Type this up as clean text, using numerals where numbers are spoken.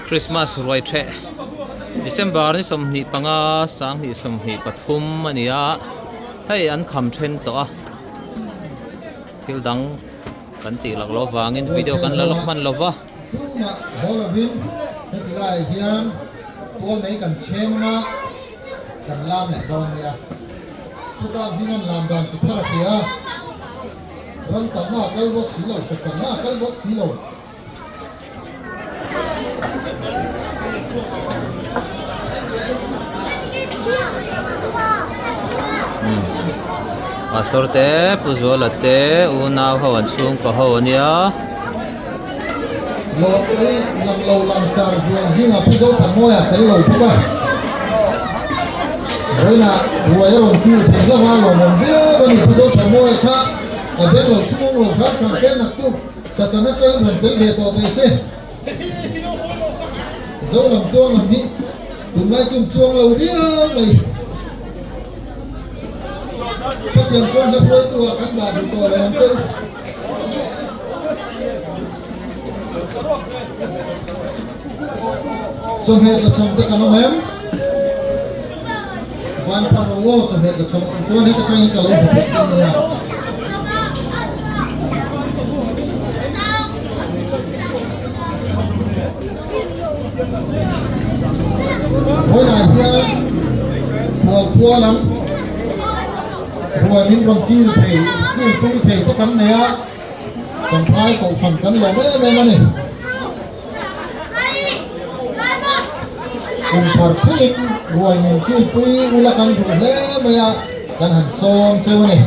Christmas roi the December ni somni panga sang ni somni pathum ania hei an kham then to a thil dang kan ti lak lo wangin video kan lalok man lova na holovin hetilai hian tual mai kan chengna kan lam le don nia tuka hingan lam dan chi phara khia ran ta na kal bok silo sa kan na kal bok silo sorte puzolate una hawan chung ko hawnia lo cái lam lo lam sar zuan hinga puzo pamoya tel lo thuka rồi là ruồi nó còn kêu thì nó hoa rồi mình biết bên này puzo pamoya khác ở bên lo chung lo khác sang cái nặc tu sa sa nó chơi mình tới về tổ thế xe dấu làm chuông làm gì tụi nay chung chuông lâu riêng này có tiền chuông rất lớn tu các bà tụi tôi là làm chơi trong hệ trong tất cả nó em van parolo trong hệ trong cho nên tất cả những cái lối phục vụ này mỗi ngày kia thua lắm thua những con kia thì có cắn này á còn hai cậu phần cắn lỗ đấy này cùng thật thích rồi mình kia quý u là căn thủ lẽ bây giờ căn hẳn xôm chơi này